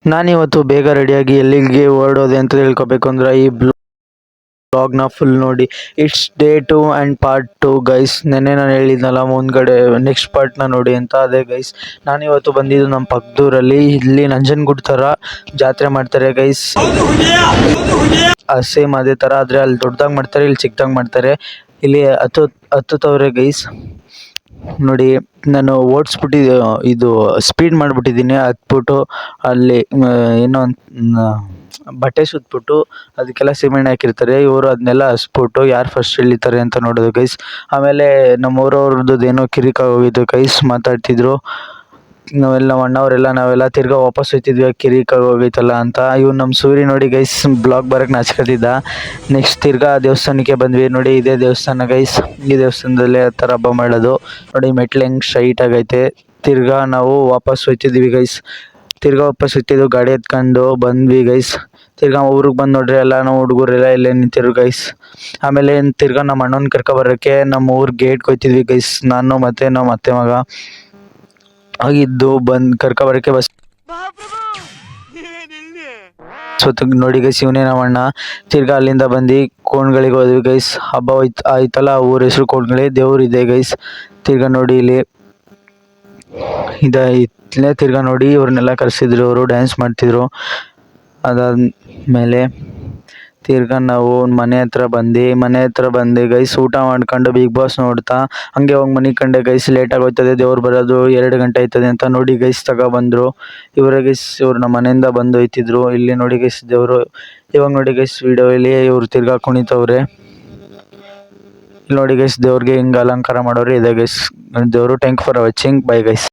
ನಾನಿವತ್ತು ಬೇಗ ರೆಡಿಯಾಗಿ ಎಲ್ಲಿಗೆ ಹೊರಡೋದೆ ಅಂತ ತಿಳ್ಕೊಬೇಕು ಅಂದ್ರೆ ಈ ಬ್ಲಾಗ್ನ ಫುಲ್ ನೋಡಿ. It's day 2 and part 2 guys. ನೆನ್ನೆ ನಾನು ಹೇಳಿದ್ನಲ್ಲ ಮುಂದ್ಗಡೆ ನೆಕ್ಸ್ಟ್ ಪಾರ್ಟ್ನ ನೋಡಿ ಅಂತ, ಅದೇ ಗೈಸ್. ನಾನಿವತ್ತು ಬಂದಿದ್ದು ನಮ್ಮ ಪಕ್ಕದೂರಲ್ಲಿ. ಇಲ್ಲಿ ನಂಜನಗೂಡು ಥರ ಜಾತ್ರೆ ಮಾಡ್ತಾರೆ ಗೈಸ್. ಸೇಮ್ ಅದೇ ಥರ, ಆದರೆ ಅಲ್ಲಿ ದೊಡ್ಡದಾಗಿ ಮಾಡ್ತಾರೆ, ಇಲ್ಲಿ ಚಿಕ್ಕದಾಗಿ ಮಾಡ್ತಾರೆ. ಇಲ್ಲಿ ಹತ್ತುತ್ತವ್ರೆ ಗೈಸ್. ನೋಡಿ, ನಾನು ಓಡಿಸ್ಬಿಟ್ಟಿದ್ದೆ, ಇದು ಸ್ಪೀಡ್ ಮಾಡಿಬಿಟ್ಟಿದ್ದೀನಿ. ಹತ್ಬಿಟ್ಟು ಅಲ್ಲಿ ಏನೋ ಬಟ್ಟೆ ಸುತ್ತಬಿಟ್ಟು ಅದಕ್ಕೆಲ್ಲ ಸಿಮೆಂಟ್ ಹಾಕಿರ್ತಾರೆ. ಇವರು ಅದನ್ನೆಲ್ಲ ಹಸ್ಬಿಟ್ಟು ಯಾರು ಫಸ್ಟ್ ಇಳಿತಾರೆ ಅಂತ ನೋಡೋದು ಗೈಸ್. ಆಮೇಲೆ ನಮ್ಮ ಊರವ್ರದ್ದು ಏನೋ ಕಿರಿಕ್ ಆಗೋಗಿತ್ತು ಗೈಸ್, ಮಾತಾಡ್ತಿದ್ರು. ನಮ್ಮ ಅಣ್ಣವರೆಲ್ಲ ನಾವೆಲ್ಲ ತಿರ್ಗಾ ವಾಪಸ್ ಹೋಗ್ತಿದ್ವಿ, ಕಿರಿಕ್ ಆಗೋಗೈತಲ್ಲ ಅಂತ. ಇವ್ನು ನಮ್ಮ ಸೂರಿ ನೋಡಿ ಗೈಸ್, ಬ್ಲಾಗ್ ಬರೋಕ್ಕೆ ನಾಚ್ಕೊತಿದ್ದ. ನೆಕ್ಸ್ಟ್ ತಿರ್ಗಾ ದೇವಸ್ಥಾನಕ್ಕೆ ಬಂದ್ವಿ. ನೋಡಿ, ಇದೇ ದೇವಸ್ಥಾನ ಗೈಸ್. ಈ ದೇವಸ್ಥಾನದಲ್ಲೇ ಆ ಥರ ಹಬ್ಬ ಮಾಡೋದು. ನೋಡಿ, ಮೆಟ್ಲು ಹೆಂಗೆ ಸ್ಟ್ರೈಟ್ ಆಗೈತೆ. ತಿರ್ಗಾ ನಾವು ವಾಪಸ್ ಹೋಗ್ತಿದ್ವಿ ಗೈಸ್. ತಿರ್ಗಾ ವಾಪಸ್ ಹೋಗ್ತಿದ್ವು, ಗಾಡಿ ಎತ್ಕೊಂಡು ಬಂದ್ವಿ ಗೈಸ್. ತಿರ್ಗಾ ಊರಿಗೆ ಬಂದು ನೋಡ್ರಿ ಎಲ್ಲ ನಾವು ಹುಡುಗರೆಲ್ಲ ಇಲ್ಲೇ ನಿಂತಿರು ಗೈಸ್. ಆಮೇಲೆ ತಿರ್ಗಾ ನಮ್ಮ ಅಣ್ಣನ ಕರ್ಕೊಬರೋಕ್ಕೆ ನಮ್ಮ ಊರು ಗೇಟ್ಗೆ ಹೋಗ್ತಿದ್ವಿ ಗೈಸ್. ನಾನು ಮತ್ತು ನಮ್ಮ ಅತ್ತೆ ಮಗ ಆಗಿದ್ದು ಬಂದು ಕರ್ಕೊಬರೋಕ್ಕೆ ಬಸ್ ಸೊತ್ತಿಗೆ ನೋಡಿ ಗೈಸ್. ಇವನೇ ನಮ್ಮ ಅಣ್ಣ. ತಿರ್ಗಾ ಅಲ್ಲಿಂದ ಬಂದು ಕೋಣ್ಗಳಿಗೆ ಹೋದ್ವಿ ಗೈಸ್. ಹಬ್ಬ ಆಯ್ತಲ್ಲ, ಊರ ಹೆಸರು ಕೋಣ್ಗಳಿ, ದೇವ್ರು ಇದೆ ಗೈಸ್. ತಿರ್ಗಾ ನೋಡಿ ಇಲ್ಲಿ ಇಲ್ಲೇ ತಿರ್ಗಾ ನೋಡಿ ಇವ್ರನ್ನೆಲ್ಲ ಕರೆಸಿದ್ರು, ಅವರು ಡ್ಯಾನ್ಸ್ ಮಾಡ್ತಿದ್ರು. ಅದಾದಮೇಲೆ ತಿರ್ಗಾ ನಾವು ಮನೆ ಹತ್ರ ಬಂದು ಗೈಸ್ ಊಟ ಮಾಡ್ಕೊಂಡು ಬಿಗ್ ಬಾಸ್ ನೋಡ್ತಾ ಹಂಗೆ ಹೋಗಿ ಮನೆ ಕಂಡೆ ಗೈಸ್. ಲೇಟಾಗಿ ಹೋಗ್ತದೆ, ದೇವ್ರು ಬರೋದು 2 ಗಂಟೆ ಆಯ್ತದೆ ಅಂತ ನೋಡಿ ಗೈಸ್ ತಗೊಬಂದರು ಇವರೇ ಗೈಸ್. ಇವ್ರು ನಮ್ಮ ಮನೆಯಿಂದ ಬಂದು ಹೋಯ್ತಿದ್ರು. ಇಲ್ಲಿ ನೋಡಿ ಗೈಸ್ ದೇವರು. ಇವಾಗ ನೋಡಿ ಗೈಸ್ ವಿಡಿಯೋ ಇಲ್ಲಿ ಇವ್ರು ತಿರ್ಗಾ ಕುಣಿತವ್ರೆ. ಇಲ್ಲಿ ನೋಡಿ ಗೈಸ್ ದೇವ್ರಿಗೆ ಹಿಂಗೆ ಅಲಂಕಾರ ಮಾಡೋರು ಇದೆ ಗೈಸ್ ದೇವರು. Thank for watching, bye guys.